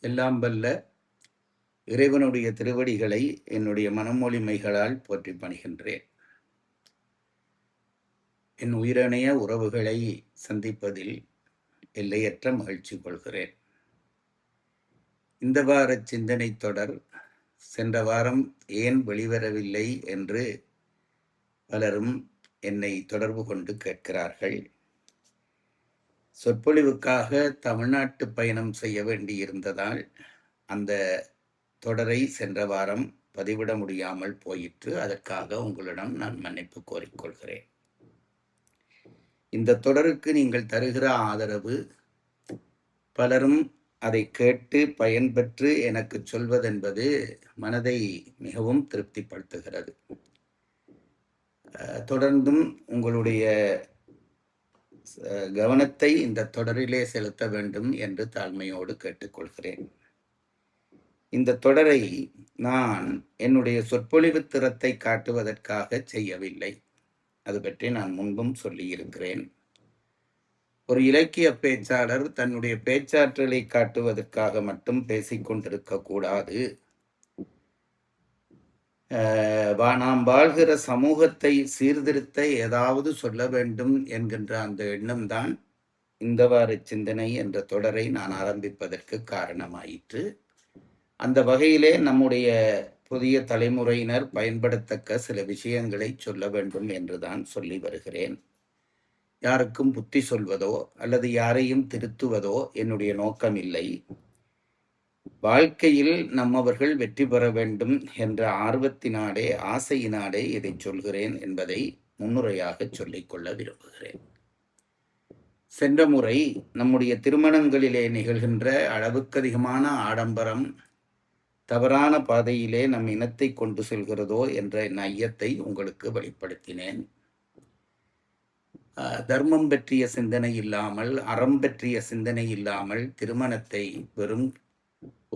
எல்லாம் வல்ல இறைவனுடைய திருவடிகளை என்னுடைய மனமொழிமைகளால் போற்றி பணிகின்றேன். என் உயிரணைய உறவுகளை சந்திப்பதில் எல்லையற்ற மகிழ்ச்சி கொள்கிறேன். இந்த வார சிந்தனை தொடர் சென்ற வாரம் ஏன் வெளிவரவில்லை என்று பலரும் என்னை தொடர்பு கொண்டு கேட்கிறார்கள். சொற்பொழிவுக்காக தமிழ்நாட்டு பயணம் செய்ய வேண்டியிருந்ததால் அந்த தொடரை சென்ற வாரம் பதிவிட முடியாமல் போயிற்று. அதற்காக உங்களிடம் நான் மன்னிப்பு கோரிக்கொள்கிறேன். இந்த தொடருக்கு நீங்கள் தருகிற ஆதரவு, பலரும் அதை கேட்டு பயன்பெற்று எனக்கு சொல்வதென்பது மனதை மிகவும் திருப்திப்படுத்துகிறது. தொடர்ந்தும் உங்களுடைய கவனத்தை இந்த தொடரிலே செலுத்த வேண்டும் என்று தாழ்மையோடு கேட்டுக்கொள்கிறேன். இந்த தொடரை நான் என்னுடைய சொற்பொழிவு திறத்தை காட்டுவதற்காக செய்யவில்லை. அது பற்றி நான் முன்பும் சொல்லியிருக்கிறேன். ஒரு இலக்கிய பேச்சாளர் தன்னுடைய பேச்சாற்றலை காட்டுவதற்காக மட்டும் பேசிக்கொண்டிருக்க கூடாது. நாம் வாழ்கிற சமூகத்தை சீர்திருத்த ஏதாவது சொல்ல வேண்டும் என்கின்ற அந்த எண்ணம்தான் இந்த வார சிந்தனை என்ற தொடரை நான் ஆரம்பிப்பதற்கு காரணமாயிற்று. அந்த வகையிலே நம்முடைய புதிய தலைமுறையினர் பயன்படுத்தக்க சில விஷயங்களை சொல்ல வேண்டும் என்றுதான் சொல்லி வருகிறேன். யாருக்கும் புத்தி சொல்வதோ அல்லது யாரையும் திருத்துவதோ என்னுடைய நோக்கம் இல்லை. வாழ்க்கையில் நம்மவர்கள் வெற்றி பெற வேண்டும் என்ற ஆர்வத்தினாலே, ஆசையினாலே இதை சொல்கிறேன் என்பதை முன்னுரையாக சொல்லிக்கொள்ள விரும்புகிறேன். சென்ற முறை நம்முடைய திருமணங்களிலே நிகழ்கின்ற அளவுக்கு அதிகமான ஆடம்பரம் தவறான பாதையிலே நம் இனத்தை கொண்டு செல்கிறதோ என்ற ஐயத்தை உங்களுக்கு வெளிப்படுத்தினேன். தர்மம் பற்றிய சிந்தனை இல்லாமல், அறம் பற்றிய சிந்தனை இல்லாமல் திருமணத்தை வெறும்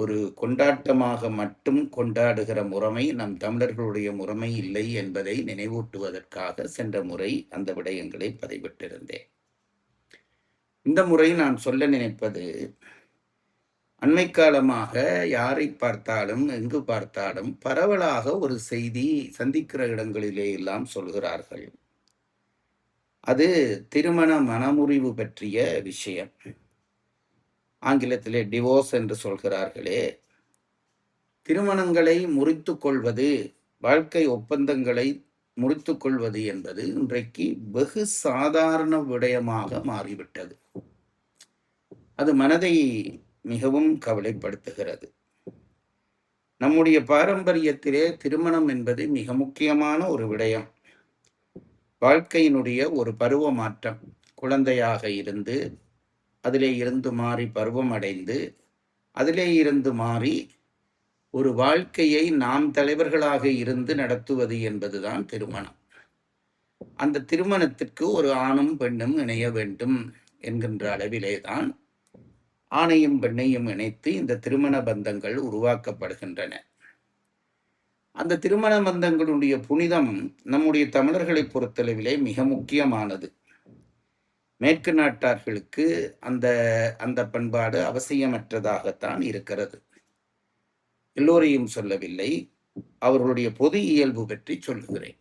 ஒரு கொண்டாட்டமாக மட்டும் கொண்டாடுகிற முறைமை நம் தமிழர்களுடைய முறைமை இல்லை என்பதை நினைவூட்டுவதற்காக சென்ற முறை அந்த விடயங்களை பதிவிட்டிருந்தேன். இந்த முறை நான் சொல்ல நினைப்பது, அண்மை காலமாக யாரை பார்த்தாலும் எங்கு பார்த்தாலும் பரவலாக ஒரு செய்தி சந்திக்கிற இடங்களிலே எல்லாம் சொல்கிறார்கள். அது திருமண மனமுறிவு பற்றிய விஷயம். ஆங்கிலத்திலே டிவோர்ஸ் என்று சொல்கிறார்களே. திருமணங்களை முறித்து கொள்வது, வாழ்க்கை ஒப்பந்தங்களை முறித்து கொள்வது என்பது இன்றைக்கு வெகு சாதாரண விடயமாக மாறிவிட்டது. அது மனதை மிகவும் கவலைப்படுத்துகிறது. நம்முடைய பாரம்பரியத்திலே திருமணம் என்பது மிக முக்கியமான ஒரு விடயம். வாழ்க்கையினுடைய ஒரு பருவ மாற்றம். குழந்தையாக இருந்து அதிலே இருந்து மாறி பருவம் அடைந்து அதிலே இருந்து மாறி ஒரு வாழ்க்கையை நாம் தலைவர்களாக இருந்து நடத்துவது என்பதுதான் திருமணம். அந்த திருமணத்திற்கு ஒரு ஆணும் பெண்ணும் இணைய வேண்டும் என்கின்ற அளவிலே தான் ஆணையும் பெண்ணையும் இணைத்து இந்த திருமண பந்தங்கள் உருவாக்கப்படுகின்றன. அந்த திருமண பந்தங்களுடைய புனிதம் நம்முடைய தமிழர்களை பொறுத்தளவிலே மிக முக்கியமானது. மேற்கு நாட்டார்களுக்கு அந்த பண்பாடு அவசியமற்றதாகத்தான் இருக்கிறது. எல்லோரையும் சொல்லவில்லை, அவர்களுடைய பொது இயல்பு பற்றி சொல்லுகிறேன்.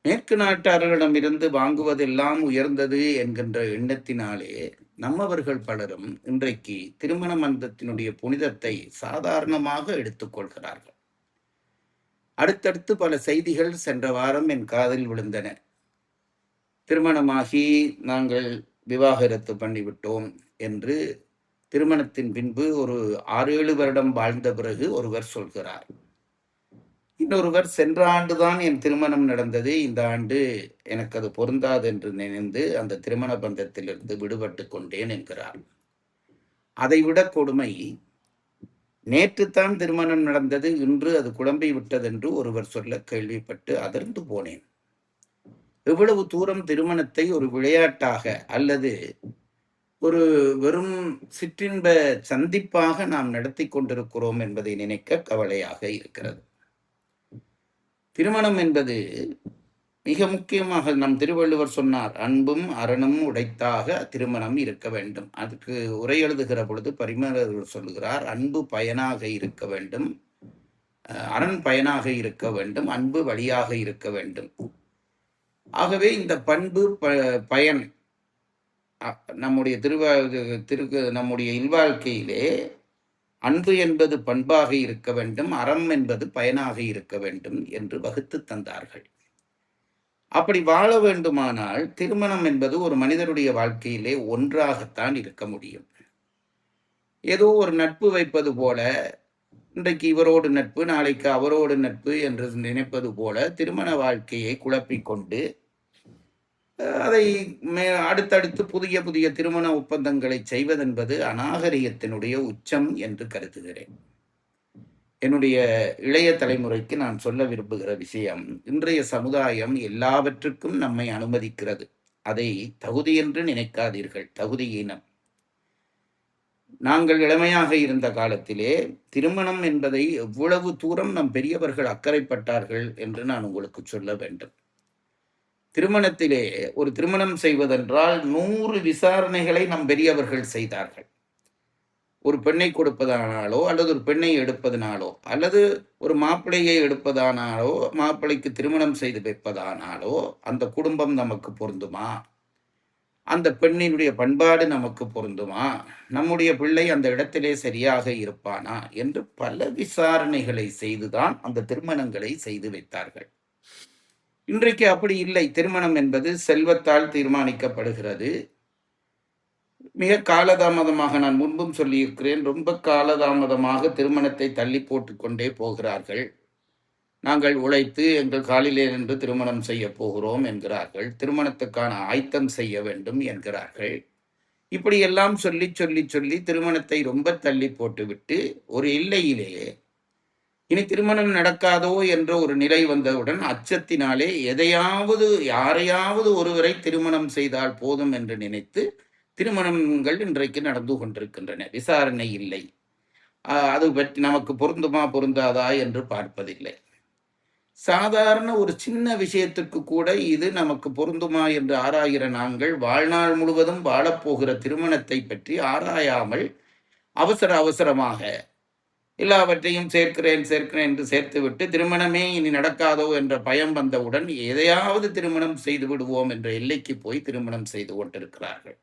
மேற்கு நாட்டார்களிடமிருந்து வாங்குவதெல்லாம் உயர்ந்தது என்கின்ற எண்ணத்தினாலே நம்மவர்கள் பலரும் இன்றைக்கு திருமண பந்தத்தினுடைய புனிதத்தை சாதாரணமாக எடுத்துக்கொள்கிறார்கள். அடுத்தடுத்து பல செய்திகள் சென்ற வாரம் என் காதில் விழுந்தன. திருமணமாகி நாங்கள் விவாகரத்து பண்ணிவிட்டோம் என்று திருமணத்தின் பின்பு ஒரு 6-7 வருடம் வாழ்ந்த பிறகு ஒருவர் சொல்கிறார். இன்னொருவர், சென்ற ஆண்டுதான் என் திருமணம் நடந்தது, இந்த ஆண்டு எனக்கு அது பொருந்தாது என்று நினைந்து அந்த திருமண பந்தத்திலிருந்து விடுபட்டு கொண்டேன் என்கிறார். அதைவிட கொடுமை, நேற்றுத்தான் திருமணம் நடந்தது, இன்று அது குழம்பி விட்டதென்று ஒருவர் சொல்ல கேள்விப்பட்டு அதிர்ந்து போனேன். எவ்வளவு தூரம் திருமணத்தை ஒரு விளையாட்டாக அல்லது ஒரு வெறும் சிற்றின்ப சந்திப்பாக நாம் நடத்தி கொண்டிருக்கிறோம் என்பதை நினைக்க கவலையாக இருக்கிறது. திருமணம் என்பது மிக முக்கியமாக நம் திருவள்ளுவர் சொன்னார், அன்பும் அறனும் உடைத்தாக திருமணம் இருக்க வேண்டும். அதுக்கு உரை எழுதுகிற பொழுது பரிமேலழகர் சொல்லுகிறார், அன்பு பயனாக இருக்க வேண்டும், அரண் பயனாக இருக்க வேண்டும், அன்பு வழியாக இருக்க வேண்டும். ஆகவே இந்த பண்பு பயன் நம்முடைய நம்முடைய இல்வாழ்க்கையிலே அன்பு என்பது பண்பாக இருக்க வேண்டும், அறம் என்பது பயனாக இருக்க வேண்டும் என்று வகுத்து தந்தார்கள். அப்படி வாழ வேண்டுமானால் திருமணம் என்பது ஒரு மனிதனுடைய வாழ்க்கையிலே ஒன்றாகத்தான் இருக்க முடியும். ஏதோ ஒரு நட்பு வைப்பது போல, இன்றைக்கு இவரோடு நட்பு, நாளைக்கு அவரோடு நட்பு என்று நினைப்பது போல திருமண வாழ்க்கையை குழப்பிக்கொண்டு அதை அடுத்தடுத்து புதிய புதிய திருமண ஒப்பந்தங்களை செய்வதென்பது அநாகரிகத்தினுடைய உச்சம் என்று கருதுகிறேன். என்னுடைய இளைய தலைமுறைக்கு நான் சொல்ல விரும்புகிற விஷயம், இன்றைய சமுதாயம் எல்லாவற்றுக்கும் நம்மை அனுமதிக்கிறது. அதை தகுதி என்று நினைக்காதீர்கள், தகுதியீனம். நாங்கள் இளமையாக இருந்த காலத்திலே திருமணம் என்பதை எவ்வளவு தூரம் நம் பெரியவர்கள் அக்கறைப்பட்டார்கள் என்று நான் உங்களுக்கு சொல்ல வேண்டும். திருமணத்திலே ஒரு திருமணம் செய்வதென்றால் 100 விசாரணைகளை நம் பெரியவர்கள் செய்தார்கள். ஒரு பெண்ணை கொடுப்பதானாலோ அல்லது ஒரு பெண்ணை எடுப்பதனாலோ அல்லது ஒரு மாப்பிள்ளையை எடுப்பதானாலோ மாப்பிள்ளைக்கு திருமணம் செய்து வைப்பதானாலோ அந்த குடும்பம் நமக்கு பொருந்துமா, அந்த பெண்ணினுடைய பண்பாடு நமக்கு பொருந்துமா, நம்முடைய பிள்ளை அந்த இடத்திலே சரியாக இருப்பானா என்று பல விசாரணைகளை செய்துதான் அந்த திருமணங்களை செய்து வைத்தார்கள். இன்றைக்கு அப்படி இல்லை. திருமணம் என்பது செல்வத்தால் தீர்மானிக்கப்படுகிறது. மிக காலதாமதமாக, நான் முன்பும் சொல்லியிருக்கிறேன், ரொம்ப காலதாமதமாக திருமணத்தை தள்ளி போட்டுக்கொண்டே போகிறார்கள். நாங்கள் உழைத்து எங்கள் காலிலே நின்று திருமணம் செய்ய போகிறோம் என்கிறார்கள். திருமணத்துக்கான ஆயத்தம் செய்ய வேண்டும் என்கிறார்கள். இப்படியெல்லாம் சொல்லி சொல்லி சொல்லி திருமணத்தை ரொம்ப தள்ளி போட்டுவிட்டு ஒரு எல்லையிலே இனி திருமணம் நடக்காதோ என்ற ஒரு நிலை வந்தவுடன் அச்சத்தினாலே எதையாவது யாரையாவது ஒருவரை திருமணம் செய்தால் போதும் என்று நினைத்து திருமணங்கள் இன்றைக்கு நடந்து கொண்டிருக்கின்றன. விசாரணை இல்லை, அது பற்றி நமக்கு பொருந்துமா பொருந்தாதா என்று பார்ப்பதில்லை. சாதாரண ஒரு சின்ன விஷயத்துக்கு கூட இது நமக்கு பொருந்துமா என்று ஆராய்கிற நாங்கள் வாழ்நாள் முழுவதும் வாழப்போகிற திருமணத்தை பற்றி ஆராயாமல் அவசர அவசரமாக எல்லாவற்றையும் சேர்க்கிறேன் என்று சேர்த்துவிட்டு திருமணமே இனி நடக்காதோ என்ற பயம் வந்தவுடன் எதையாவது திருமணம் செய்து விடுவோம் என்ற எல்லைக்கு போய் திருமணம் செய்து கொண்டிருக்கிறார்கள்.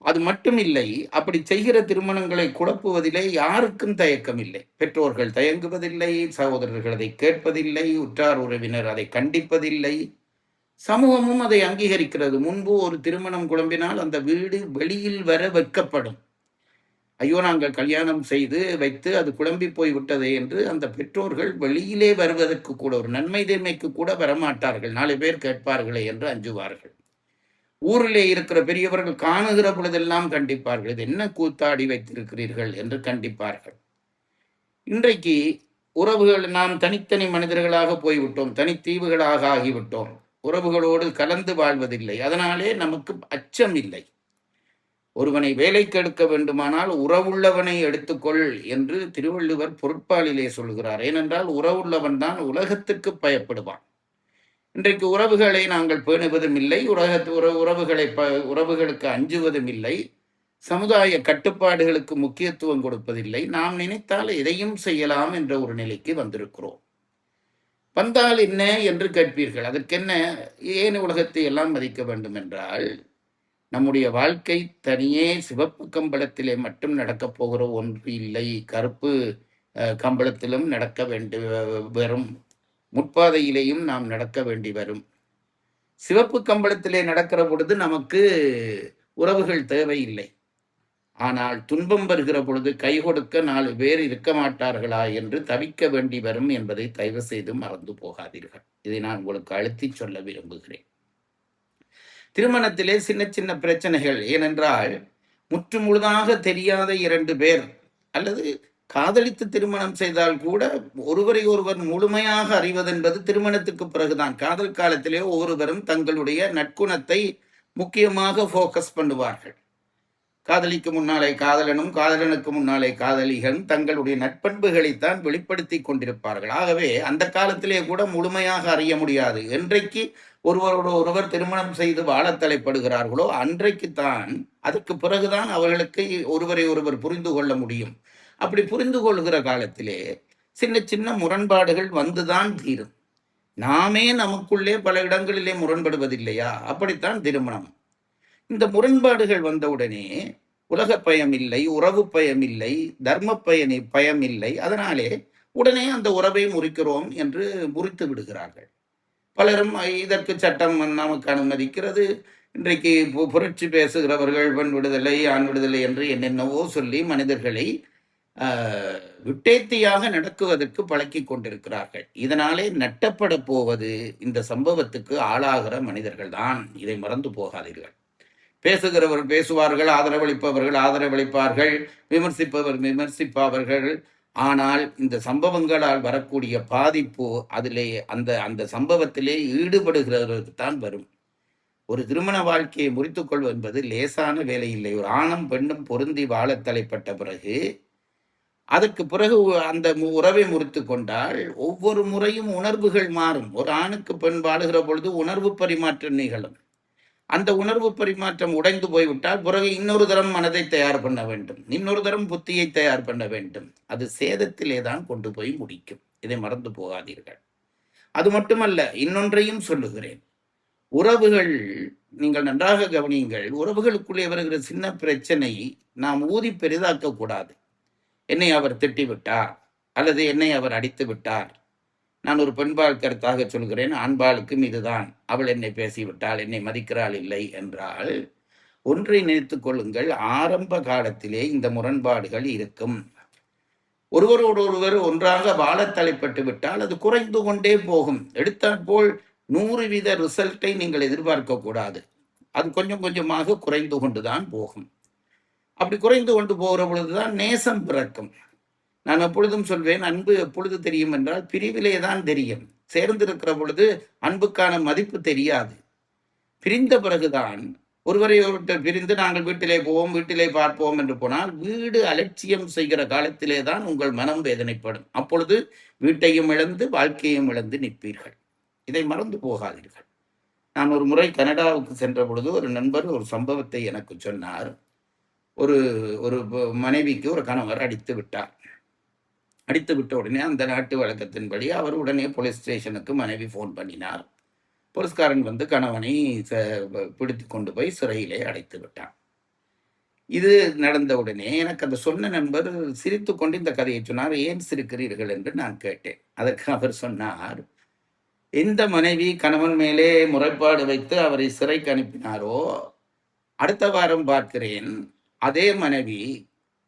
அது மட்டும் இல்லை, அப்படி செய்கிற திருமணங்களை குழப்புவதிலே யாருக்கும் தயக்கம் இல்லை. பெற்றோர்கள் தயங்குவதில்லை, சகோதரர்கள் அதை கேட்பதில்லை, உற்றார் உறவினர் அதை கண்டிப்பதில்லை, சமூகமும் அதை அங்கீகரிக்கிறது. முன்பு ஒரு திருமணம் குழம்பினால் அந்த வீடு வெளியில் வர வைக்கப்படும். ஐயோ, நாங்கள் கல்யாணம் செய்து வைத்து அது குழம்பி போய் விட்டது என்று அந்த பெற்றோர்கள் வெளியிலே வருவதற்கு கூட, ஒரு நன்மை தீமைக்கு கூட வரமாட்டார்கள். 4 பேர் கேட்பார்களே என்று அஞ்சுவார்கள். ஊரிலே இருக்கிற பெரியவர்கள் காணுகிற பொழுதெல்லாம் கண்டிப்பார்கள், இது என்ன கூத்தாடி வைத்திருக்கிறீர்கள் என்று கண்டிப்பார்கள். இன்றைக்கு உறவுகள், நாம் தனித்தனி மனிதர்களாக போய்விட்டோம், தனித்தீவுகளாக ஆகிவிட்டோம், உறவுகளோடு கலந்து வாழ்வதில்லை. அதனாலே நமக்கு அச்சம் இல்லை. ஒருவனை வேலைக்கு எடுக்க வேண்டுமானால் உறவுள்ளவனை எடுத்துக்கொள் என்று திருவள்ளுவர் பொருட்பாலிலே சொல்கிறார். ஏனென்றால் உறவுள்ளவன் தான் உலகத்துக்கு பயப்படுவான். இன்றைக்கு உறவுகளை நாங்கள் பேணுவதும் இல்லை, உறவுகளுக்கு அஞ்சுவதும் இல்லை, சமுதாய கட்டுப்பாடுகளுக்கு முக்கியத்துவம் கொடுப்பதில்லை. நாம் நினைத்தால் எதையும் செய்யலாம் என்ற ஒரு நிலைக்கு வந்திருக்கிறோம். வந்தால் என்ன என்று கேட்பீர்கள். அதற்கென்ன, ஏன் உலகத்தை எல்லாம் மதிக்க வேண்டும் என்றால், நம்முடைய வாழ்க்கை தனியே சிவப்பு கம்பளத்திலே மட்டும் நடக்கப் போகிற ஒன்று இல்லை, கருப்பு கம்பளத்திலும் நடக்க வரும், முற்பாதையிலேயும் நாம் நடக்க வேண்டி வரும். சிவப்பு கம்பளத்திலே நடக்கிற பொழுது நமக்கு உறவுகள் தேவையில்லை. ஆனால் துன்பம் வருகிற பொழுது கை கொடுக்க 4 பேர் இருக்க மாட்டார்களா என்று தவிக்க வேண்டி வரும் என்பதை தயவு செய்து மறந்து போகாதீர்கள். இதை நான் உங்களுக்கு அழுத்தி சொல்ல விரும்புகிறேன். திருமணத்திலே சின்ன சின்ன பிரச்சனைகள், ஏனென்றால் முற்று முழுதாக தெரியாத 2 பேர் அல்லது காதலித்து திருமணம் செய்தால் கூட ஒருவரை ஒருவர் முழுமையாக அறிவதென்பது திருமணத்துக்கு பிறகுதான். காதல் காலத்திலே ஒவ்வொருவரும் தங்களுடைய நற்குணத்தை முக்கியமாக ஃபோக்கஸ் பண்ணுவார்கள். காதலிக்கு முன்னாலே காதலனும் காதலனுக்கு முன்னாலே காதலிகளும் தங்களுடைய நட்பண்புகளைத்தான் வெளிப்படுத்தி கொண்டிருப்பார்கள். ஆகவே அந்த காலத்திலே கூட முழுமையாக அறிய முடியாது. என்றைக்கு ஒருவரோடு ஒருவர் திருமணம் செய்து வாழத் தலைப்படுகிறார்களோ அன்றைக்குத்தான், அதற்கு பிறகுதான் அவர்களுக்கு ஒருவரை ஒருவர் புரிந்து கொள்ள முடியும். அப்படி புரிந்து கொள்கிற காலத்திலே சின்ன சின்ன முரண்பாடுகள் வந்துதான் தீரும். நாமே நமக்குள்ளே பல இடங்களிலே முரண்படுவதில்லையா? அப்படித்தான் திருமணம். இந்த முரண்பாடுகள் வந்தவுடனே உலக பயம் இல்லை, உறவு பயம் இல்லை, தர்ம பயம் இல்லை. அதனாலே உடனே அந்த உறவை முறிக்கிறோம் என்று முறித்து விடுகிறார்கள். பலரும் இதற்கு சட்டம் நமக்கு அனுமதிக்கிறது. இன்றைக்கு புரட்சி பேசுகிறவர்கள் பெண் விடுதலை, ஆண் விடுதலை என்று என்னென்னவோ சொல்லி மனிதர்களை விட்டேத்தியாக நடக்குவதற்கு பழக்கி கொண்டிருக்கிறார்கள். இதனாலே நட்டப்பட போவது இந்த சம்பவத்துக்கு ஆளாகிற மனிதர்கள் தான். இதை மறந்து போகாதீர்கள். பேசுகிறவர்கள் பேசுவார்கள், ஆதரவளிப்பவர்கள் ஆதரவளிப்பார்கள், விமர்சிப்பவர் விமர்சிப்பார்கள். ஆனால் இந்த சம்பவங்களால் வரக்கூடிய பாதிப்பு அதிலே அந்த அந்த சம்பவத்திலே ஈடுபடுகிறவர்களுக்கு தான் வரும். ஒரு திருமண வாழ்க்கையை முறித்துக் கொள்வது என்பது லேசான வேலை இல்லை. ஒரு ஆணும் பெண்ணும் பொருந்தி வாழத் தலைப்பட்ட பிறகு அதற்கு பிறகு அந்த உறவை முறித்து கொண்டால் ஒவ்வொரு முறையும் உணர்வுகள் மாறும். ஒரு ஆணுக்கு பெண் வாழுகிற பொழுது உணர்வு பரிமாற்றம் நிகழும். அந்த உணர்வு பரிமாற்றம் உடைந்து போய்விட்டால் பிறகு இன்னொரு தரம் மனதை தயார் பண்ண வேண்டும், இன்னொரு தரம் புத்தியை தயார் பண்ண வேண்டும். அது சேதத்திலே தான் கொண்டு போய் முடிக்கும். இதை மறந்து போகாதீர்கள். அது மட்டுமல்ல, இன்னொன்றையும் சொல்லுகிறேன். உறவுகள், நீங்கள் நன்றாக கவனியுங்கள். உறவுகளுக்குள்ளே வருகிற சின்ன பிரச்சனை நாம் ஊதி பெரிதாக்க கூடாது. என்னை அவர் திட்டிவிட்டார் அல்லது என்னை அவர் அடித்து விட்டார். நான் ஒரு பெண்பால் கருத்தாக சொல்கிறேன், ஆண்பாளுக்கும் இதுதான். அவள் என்னை பேசிவிட்டால், என்னை மதிக்கிறாள் இல்லை என்றால், ஒன்றை நினைத்துக் கொள்ளுங்கள், ஆரம்ப காலத்திலே இந்த முரண்பாடுகள் இருக்கும். ஒருவரோடு ஒருவர் ஒன்றாக வாழத் தலைப்பட்டு விட்டால் அது குறைந்து கொண்டே போகும். எடுத்தாற்போல் 100% ரிசல்ட்டை நீங்கள் எதிர்பார்க்க கூடாது. அது கொஞ்சம் கொஞ்சமாக குறைந்து கொண்டுதான் போகும். அப்படி குறைந்து கொண்டு போகிற பொழுதுதான் நேசம் பிறக்கும். நான் எப்பொழுதும் சொல்வேன், அன்பு எப்பொழுது தெரியும் என்றால் பிரிவிலே தான் தெரியும். சேர்ந்திருக்கிற பொழுது அன்புக்கான மதிப்பு தெரியாது. பிரிந்த பிறகுதான், ஒருவரை ஒருத்தர் பிரிந்து நாங்கள் வீட்டிலே போவோம், வீட்டிலே பார்ப்போம் என்று போனால், வீடு அலட்சியம் செய்கிற காலத்திலே தான் உங்கள் மனம் வேதனைப்படும். அப்பொழுது வீட்டையும் இழந்து வாழ்க்கையும் இழந்து நிற்பீர்கள். இதை மறந்து போகாதீர்கள். நான் ஒரு முறை கனடாவுக்கு சென்ற பொழுது ஒரு நண்பர் ஒரு சம்பவத்தை எனக்கு சொன்னார். ஒரு ஒரு மனைவிக்கு ஒரு கணவர் அடித்து விட்டார். அடித்து விட்ட உடனே அந்த நாட்டு வழக்கத்தின்படி அவர் உடனே போலீஸ் ஸ்டேஷனுக்கு மனைவி ஃபோன் பண்ணினார். போலீஸ்காரன் வந்து கணவனை பிடித்து கொண்டு போய் சிறையிலே அடைத்து விட்டான். இது நடந்த உடனே எனக்கு அந்த சொன்ன நண்பர் சிரித்து கொண்டு இந்த கதையை சொன்னார். ஏன் சிரிக்கிறீர்கள் என்று நான் கேட்டேன். அதற்கு அவர் சொன்னார், எந்த மனைவி கணவன் மேலே முறைப்பாடு வைத்து அவரை சிறைக்கு அனுப்பினாரோ, அடுத்த வாரம் பார்க்கிறேன் அதே மனைவி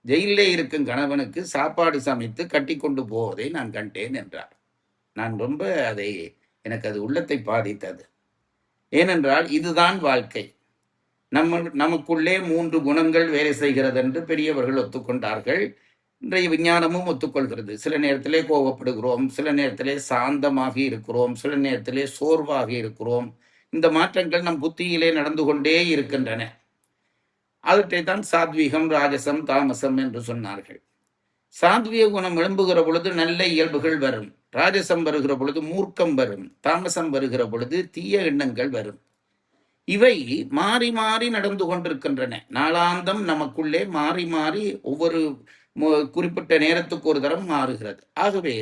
ஜெயிலே இருக்கும் கணவனுக்கு சாப்பாடு சமைத்து கட்டி கொண்டு போவதை நான் கண்டேன் என்றார். நான் ரொம்ப எனக்கு அது உள்ளத்தை பாதித்தது. ஏனென்றால் இதுதான் வாழ்க்கை. நமக்குள்ளே 3 குணங்கள் வேலை செய்கிறது என்று பெரியவர்கள் ஒத்துக்கொண்டார்கள். இன்றைய விஞ்ஞானமும் ஒத்துக்கொள்கிறது. சில நேரத்திலே கோபப்படுகிறோம், சில நேரத்திலே சாந்தமாக இருக்கிறோம், சில நேரத்திலே சோர்வாக இருக்கிறோம். இந்த மாற்றங்கள் நம் புத்தியிலே நடந்து கொண்டே இருக்கின்றன. அவற்றைத்தான் சாத்வீகம், ராஜசம், தாமசம் என்று சொன்னார்கள். சாத்வீக குணம் எழும்புகிற பொழுது நல்ல இயல்புகள் வரும். ராஜசம் வருகிற பொழுது மூர்க்கம் வரும். தாமசம் வருகிற பொழுது தீய எண்ணங்கள் வரும். இவை மாறி மாறி நடந்து கொண்டிருக்கின்றன. நாளாந்தம் நமக்குள்ளே மாறி மாறி ஒவ்வொரு குறிப்பிட்ட நேரத்துக்கு ஒரு தரம் மாறுகிறது. ஆகவே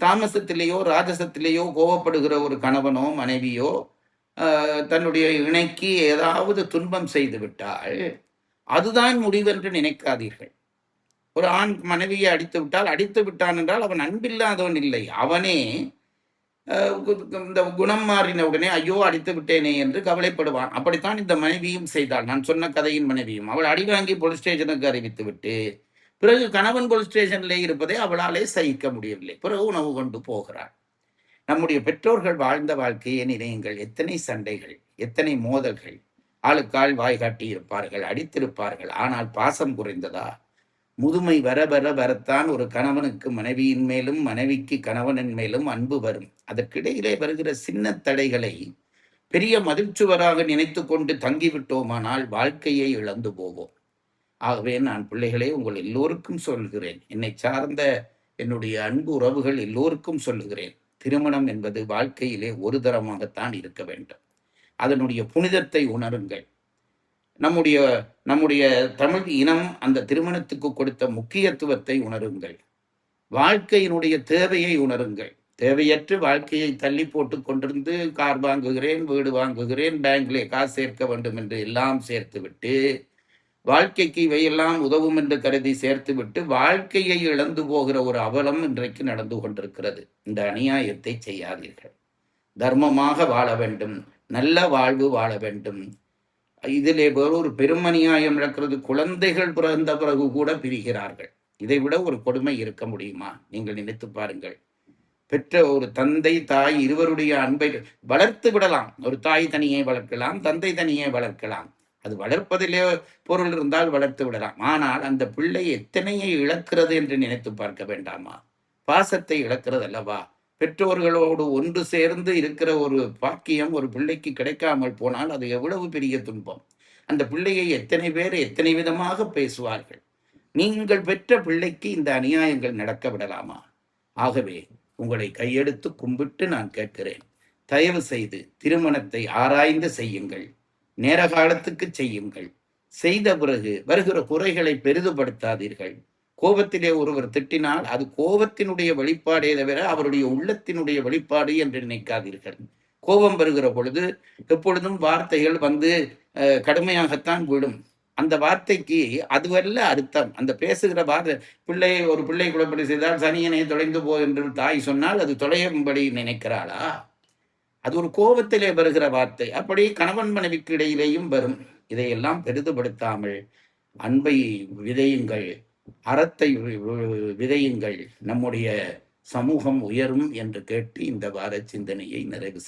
தாமசத்திலேயோ ராஜசத்திலேயோ கோபப்படுகிற ஒரு கணவனோ மனைவியோ தன்னுடைய இணைக்கு ஏதாவது துன்பம் செய்து விட்டால் அதுதான் முடிவென்று நினைக்காதீர்கள். ஒரு ஆண் மனைவியை அடித்து விட்டால், அடித்து விட்டான் என்றால் அவன் அன்பில்லாதவன் இல்லை. அவனே இந்த குணம் மாறின உடனே ஐயோ அடித்து விட்டேனே என்று கவலைப்படுவான். அப்படித்தான் இந்த மனைவியும் செய்தாள். நான் சொன்ன கதையின் மனைவியும் அவள் அடி வாங்கி போலீஸ் ஸ்டேஷனுக்கு அறிவித்து விட்டு பிறகு கணவன் போலீஸ் ஸ்டேஷனிலே இருப்பதை அவளாலே சகிக்க முடியவில்லை. பிறகு உணவு கொண்டு போகிறாள். நம்முடைய பெற்றோர்கள் வாழ்ந்த வாழ்க்கையை நினையுங்கள். எத்தனை சண்டைகள், எத்தனை மோதல்கள். ஆளுக்கால் வாய் காட்டி இருப்பார்கள், அடித்திருப்பார்கள். ஆனால் பாசம் குறைந்ததா? முதுமை வர வர வரத்தான் ஒரு கணவனுக்கு மனைவியின் மேலும் மனைவிக்கு கணவனின் மேலும் அன்பு வரும். அதற்கிடையிலே வருகிற சின்ன தடைகளை பெரிய மதிர்ச்சுவராக நினைத்து கொண்டு தங்கிவிட்டோமானால் வாழ்க்கையை இழந்து போவோம். ஆகவே நான் பிள்ளைகளே உங்கள் எல்லோருக்கும் சொல்கிறேன், என்னை சார்ந்த என்னுடைய அன்பு உறவுகள் எல்லோருக்கும் சொல்லுகிறேன், திருமணம் என்பது வாழ்க்கையிலே ஒரு தரமாகத்தான் இருக்க வேண்டும். அதனுடைய புனிதத்தை உணருங்கள். நம்முடைய நம்முடைய தமிழ் இனம் அந்த திருமணத்துக்கு கொடுத்த முக்கியத்துவத்தை உணருங்கள். வாழ்க்கையினுடைய தேவையை உணருங்கள். தேவையற்று வாழ்க்கையை தள்ளி போட்டுக் கொண்டிருந்து கார் வாங்குகிறேன், வீடு வாங்குகிறேன், பேங்க்லே காசு சேர்க்க வேண்டும் என்று எல்லாம் சேர்த்துவிட்டு, வாழ்க்கைக்கு இவையெல்லாம் உதவும் என்று கருதி சேர்த்துவிட்டு, வாழ்க்கையை இழந்து போகிற ஒரு அவலம் இன்றைக்கு நடந்து கொண்டிருக்கிறது. இந்த அநியாயத்தை செய்யாதீர்கள். தர்மமாக வாழ வேண்டும், நல்ல வாழ்வு வாழ வேண்டும். இதிலே வேறொரு பெரும் அநியாயம் நடக்கிறது. குழந்தைகள் பிறந்த பிறகு கூட பிரிகிறார்கள். இதைவிட ஒரு கொடுமை இருக்க முடியுமா? நீங்கள் நினைத்து பாருங்கள். பெற்ற ஒரு தந்தை தாய் இருவருடைய அன்பை வளர்த்து விடலாம். ஒரு தாய் தனியே வளர்க்கலாம், தந்தை தனியே வளர்க்கலாம். அது வளர்ப்பதிலே பொருள் இருந்தால் வளர்த்து விடலாம். ஆனால் அந்த பிள்ளை எத்தனையை இழக்கிறது என்று நினைத்து பார்க்க வேண்டாமா? பாசத்தை இழக்கிறது அல்லவா? பெற்றோர்களோடு ஒன்று சேர்ந்து இருக்கிற ஒரு பாக்கியம் ஒரு பிள்ளைக்கு கிடைக்காமல் போனால் அது எவ்வளவு பெரிய துன்பம். அந்த பிள்ளையை எத்தனை பேர் எத்தனை விதமாக பேசுவார்கள். நீங்கள் பெற்ற பிள்ளைக்கு இந்த அநியாயங்கள் நடக்க விடலாமா? ஆகவே உங்களை கையெடுத்து கும்பிட்டு நான் கேட்கிறேன், தயவு செய்து திருமணத்தை ஆராய்ந்து செய்யுங்கள், நேர காலத்துக்கு செய்யுங்கள். செய்த பிறகு வருகிற குறைகளை பெரிதுபடுத்தாதீர்கள். கோபத்திலே ஒருவர் திட்டினால் அது கோபத்தினுடைய வெளிப்பாடே தவிர அவருடைய உள்ளத்தினுடைய வெளிப்பாடு என்று நினைக்காதீர்கள். கோபம் வருகிற பொழுது எப்பொழுதும் வார்த்தைகள் வந்து கடுமையாகத்தான் விடும். அந்த வார்த்தைக்கு அதுவல்ல அர்த்தம். அந்த பேசுகிற வார்த்தை, ஒரு பிள்ளை குழப்படி செய்தால் சனியனை தொலைந்து போ என்று தாய் சொன்னால் அது தொலையும்படி நினைக்கிறாளா? அது ஒரு கோபத்திலே வருகிற வார்த்தை. அப்படி கணவன் மனைவிக்கு இடையிலேயும் வரும். இதையெல்லாம் பெரிதுபடுத்தாமல் அன்பை விதையுங்கள், அறத்தை விதையுங்கள். நம்முடைய சமூகம் உயரும் என்று கேட்டு இந்த வார சிந்தனையை நிறைவு